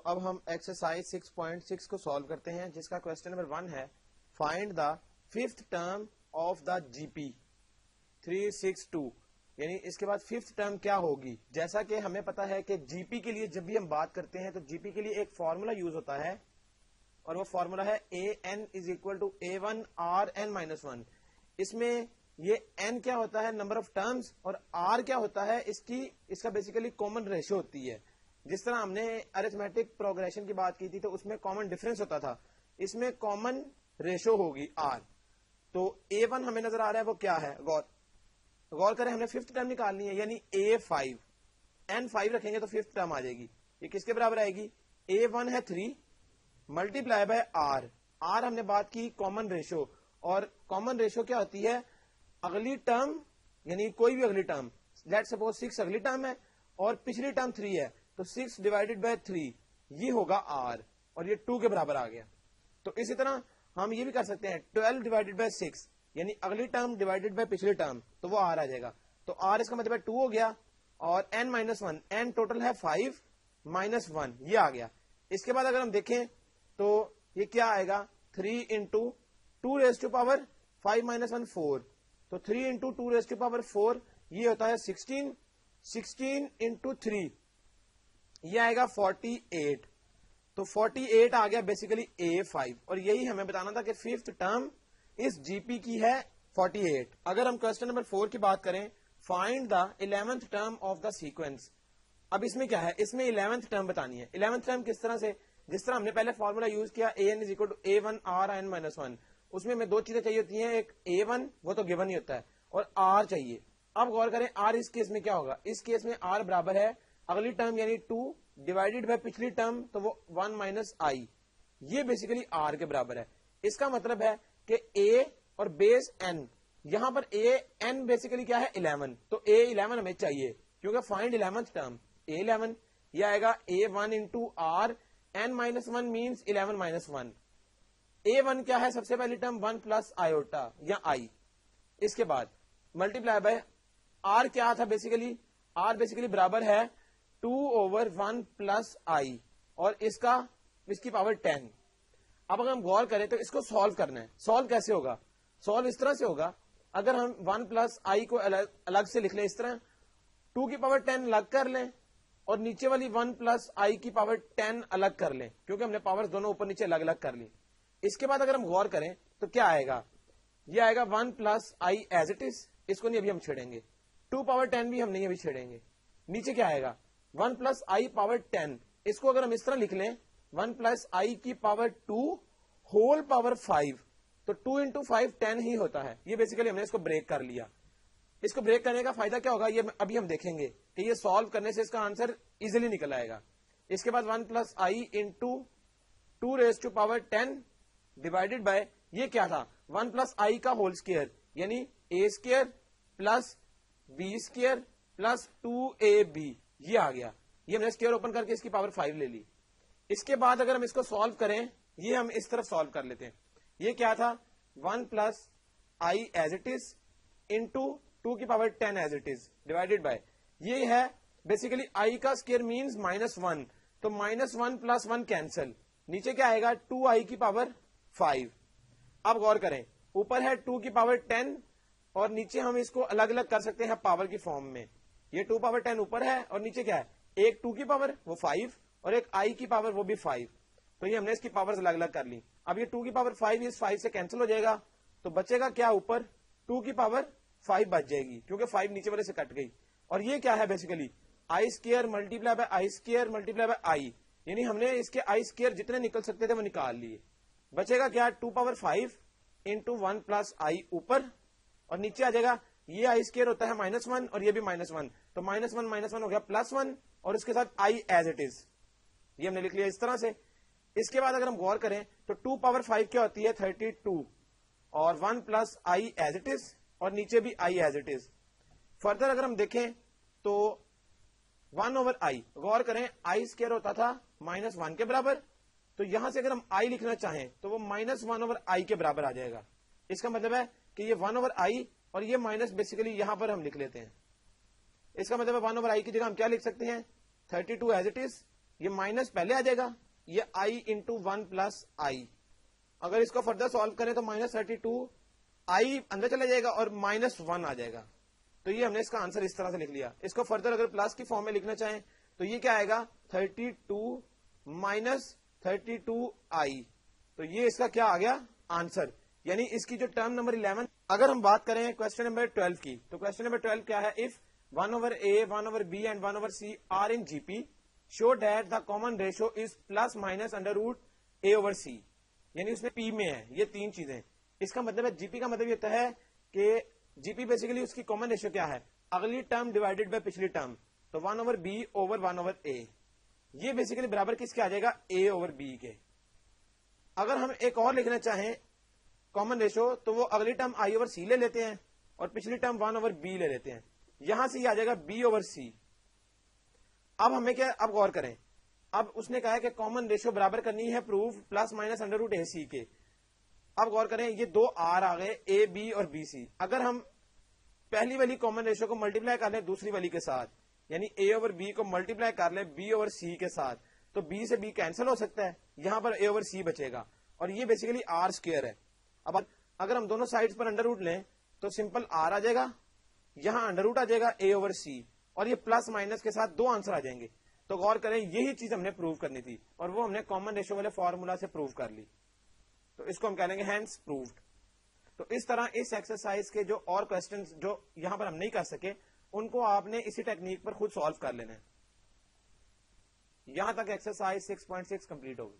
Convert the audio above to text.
اب ہم ایکسرسائز 6.6 کو سالو کرتے ہیں, جس کا کوشچن نمبر 1 ہے find the fifth term of the G P 362. یعنی اس کے بعد ففتھ ٹرم کیا ہوگی. جیسا کہ ہمیں پتا ہے کہ جی پی کے لیے جب بھی ہم بات کرتے ہیں تو جی پی کے لیے ایک فارمولا یوز ہوتا ہے, اور وہ فارمولا ہے AN is equal to A1 RN minus 1. اس میں یہ n کیا ہوتا ہے, نمبر آف ٹرمز, اور r کیا ہوتا ہے اس کا بیسیکلی کامن ریشو ہوتی ہے. جس طرح ہم نے ارتھمیٹک پروگریشن کی بات کی تھی تو اس میں کامن ڈفرنس ہوتا تھا, اس میں کامن ریشو ہوگی r. تو A1 ہمیں نظر آ رہا ہے وہ کیا ہے, غور کریں, ہم نے ففتھ ٹرم نکالنی ہے یعنی A5. n5 رکھیں گے تو ففتھ ٹرم آ جائے گی. یہ کس کے برابر آئے گی, A1 ہے 3 ملٹیپلائی بائی r ہم نے بات کی کامن ریشو, اور کامن ریشو کیا ہوتی ہے, اگلی ٹرم یعنی کوئی بھی اگلی ٹرم, لیٹ سپوز 6 اگلی ٹرم ہے اور پچھلی ٹرم 3 ہے, تو 6 ڈیوائڈیڈ بائی 3 یہ ہوگا r, اور یہ 2 کے برابر آ گیا. تو اسی طرح ہم یہ بھی کر سکتے ہیں 12 ڈیوائڈیڈ بائی 6 یعنی اگلی ٹرم ڈیوائڈیڈ بائی پچھلی ٹرم, تو وہ r آ جائے گا. تو r اس کا مطلب 2 ہو گیا, اور n مائنس 1, n ٹوٹل ہے 5 مائنس 1 یہ آ گیا. اس کے بعد اگر ہم دیکھیں تو یہ کیا آئے گا, 3 into 2 raise to power 5 minus 1 4, تو 3 انٹو 2 ریز ٹو پاور 4 یہ ہوتا ہے 16, 16 انٹو 3 یہ آئے گا 48, تو 48 آ گیا بیسیکلی A5, اور یہی ہمیں بتانا تھا کہ ففتھ ٹرم اس جی پی کی ہے 48. اگر ہم کوشچن نمبر 4 کی بات کریں, find the 11th term of the sequence. اب اس میں کیا ہے, اس میں 11th ٹرم بتانی ہے. 11th ٹرم کس طرح سے, جس طرح ہم نے پہلے فارمولا یوز کیا AN is equal to A1 RN minus 1, اس میں ہمیں 2 چیزیں چاہیے ہوتی ہیں, ایک A1 وہ تو گیون ہی ہوتا ہے, اور R چاہیے. اب غور کریں R اس کیس میں کیا ہوگا, اس کیس میں R برابر ہے اگلی ٹرم یعنی 2 ڈیوائڈیڈ بائی پچھلی ٹرم, تو وہ 1 مائنس I, یہ بیسیکلی R کے برابر ہے. اس کا مطلب ہے کہ A اور بیس N, یہاں پر AN بیسیکلی کیا ہے 11, تو A11 ہمیں چاہیے کیونکہ فائنڈ 11th ٹرم A11, یہ آئے گا A1 into R, n minus 1 means 11 minus 1. A1 کیا ہے, سب سے پہلی ٹرم 1 پلس آئیوٹا یا I, اس کے بعد ملٹیپلائی بائی R کیا تھا بیسیکلی, R بیسیکلی برابر ہے 2 اوور 1 پلس I, اور اس کی پاور 10. اب اگر ہم غور کریں تو اس کو سالو کرنا ہے. سالو کیسے ہوگا, سالو اس طرح سے ہوگا, اگر ہم 1 پلس I کو الگ سے لکھ لیں, اس طرح 2 کی پاور 10 الگ کر لیں, اور نیچے والی 1 پلس I کی پاور 10 الگ کر لیں, کیونکہ ہم نے پاور دونوں اوپر نیچے الگ الگ کر لی. اس کے بعد اگر ہم غور کریں تو کیا آئے گا, یہ آئے گا 1 plus I as it is, اس کو نہیں ابھی ہم چھیڑیں گے. 2 پاور 10 بھی ہم نہیں ابھی چھیڑیں گے. نیچے کیا آئے گا 1 پلس I پاور 10, اس کو اگر ہم اس طرح لکھ لیں 1 پلس I کی پاور 2 ہول پاور 5, تو 2 انٹو 5 10 ہی ہوتا ہے. یہ بیسیکلی ہم نے اس کو بریک کر لیا. اس کو بریک کرنے کا فائدہ کیا ہوگا, یہ ابھی ہم دیکھیں گے کہ یہ سالو کرنے سے اس کا آنسر ایزیلی نکل آئے گا. اس کے بعد 1 plus I into 2 raise to power 10 divided by یہ کیا تھا 1 پلس I کا ہول اسکوئر یعنی A square plus B square plus 2AB, یہ آ گیا. یہ ہم نے اسکوئر اوپن کر کے اس کی پاور 5 لے لی. اس کے بعد اگر ہم اس کو سالو کریں, یہ ہم اس طرف سالو کر لیتے ہیں. یہ کیا تھا 1 plus I as it is into 2 کی power 10 as it is divided by, یہ ہے بیسیکلی I کا اسکوئر مینس مائنس 1, تو مائنس 1 پلس 1 کینسل, نیچے کیا آئے گا 2I کی پاور 5. اب غور کریں, اوپر ہے 2 کی پاور 10, اور نیچے ہم اس کو الگ الگ کر سکتے ہیں پاور کی فارم میں. یہ 2 پاور 10 اوپر ہے, اور نیچے کیا ہے, ایک 2 کی پاور وہ 5, اور ایک I کی پاور وہ بھی 5, تو یہ ہم نے اس کی پاور الگ الگ کر لی. اب یہ 2 کی پاور 5 اس 5 سے کینسل ہو جائے گا, تو بچے گا کیا, اوپر 2 کی پاور 5 بچ جائے گی کیونکہ 5 نیچے والے سے کٹ گئی. اور یہ کیا ہے basically I square multiply by I square multiply by I, یعنی ہم نے اس کے I اسکوئر جتنے نکل سکتے تھے وہ نکال لیے. بچے گا کیا 2 پاور 5 انٹو 1 پلس I اوپر, اور نیچے آ جائے گا یہ I اسکوئر ہوتا ہے مائنس 1, اور یہ بھی مائنس 1, تو مائنس 1 مائنس 1 ہو گیا پلس 1, اور اس کے ساتھ I ایز اٹ از, یہ ہم نے لکھ لیا اس طرح سے. اس کے بعد اگر ہم غور کریں تو 2 پاور 5 کیا ہوتی ہے 32, اور 1 پلس I ایز اٹ از, اور نیچے بھی I as it is. Further اگر ہم دیکھیں تو 1 اوور I, غور کریں I اسکوئر ہوتا تھا مائنس 1 کے برابر, تو یہاں سے اگر ہم I لکھنا چاہیں تو وہ مائنس 1 اوور I کے برابر آ جائے گا. اس کا مطلب ہے کہ یہ 1 اوور I, اور یہ مائنس بیسیکلی یہاں پر ہم لکھ لیتے ہیں. اس کا مطلب ہے 1 اوور I کی جگہ ہم کیا لکھ سکتے ہیں 32 ایز اٹ از, یہ مائنس پہلے آ جائے گا, یہ i انٹو 1 پلس آئی. اگر اس کو فردر سالو کریں تو -32 آئی اندر چلا جائے گا اور -1 آ جائے گا. تو یہ ہم نے اس کا آنسر اس طرح سے لکھ لیا. اس کو فردر اگر پلس کی فارم میں لکھنا چاہیں تو یہ کیا آئے گا 32 -32 آئی. تو یہ اس کا کیا آ گیا آنسر. یعنی اس کی جو ٹرم نمبر 11. اگر ہم بات کریں کوشچن نمبر 12 کی, تو کوشچن نمبر 12 کیا ہے, if 1/a 1/b and 1/c are in G P show that the common ratio is plus minus under root a/c. یعنی اس میں پی میں ہے یہ تین چیزیں. اس کا مطلب ہے جی پی کا مطلب یہ ہوتا ہے کہ جی پی بیسیکلی اس کی کامن ریشو کیا ہے, اگلی ٹرم ڈیوائڈیڈ بائی پچھلی ٹرم. تو 1/b اوور 1/a, یہ بیسیکلی برابر کس کے آ جائے گا a/b کے. اگر ہم ایک اور لکھنا چاہیں کامن ریشو تو وہ اگلی ٹرم i/c لے لیتے ہیں اور پچھلی ٹرم 1/b لے لیتے ہیں. یہاں سے یہ آ جائے گا b/c. اب ہمیں کیا, اب غور کریں, اب اس نے کہا ہے کہ کامن ریشو برابر کرنی ہے proof plus minus under route ac کے. اب غور کریں, یہ دو r آ گئے اے بی اور بی سی. اگر ہم پہلی والی کامن ریشو کو ملٹیپلائی کر لیں دوسری والی کے ساتھ, یعنی a/b کو ملٹیپلائی کر لیں b/c کے ساتھ, تو b سے b کینسل ہو سکتا ہے, یہاں پر a/c بچے گا اور یہ بیسیکلی r اسکوئر ہے. اب اگر ہم دونوں سائڈز پر انڈر روٹ لیں تو سمپل r آ جائے گا, یہاں انڈر روٹ آ جائے گا a/c, اور یہ پلس مائنس کے ساتھ دو آنسر آ جائیں گے. تو غور کریں یہی چیز ہم نے پروو کرنی تھی اور وہ ہم نے کامن ریشو والے فارمولا سے پروو کر لی. تو اس کو ہم کہہ لیں گے ہینس پرووڈ. تو اس طرح اس ایکسرسائز کے جو اور کوسچنز جو یہاں پر ہم نہیں کر سکے ان کو آپ نے اسی ٹیکنیک پر خود سالو کر لینا ہے. یہاں تک ایکسرسائز 6.6 کمپلیٹ ہوگی.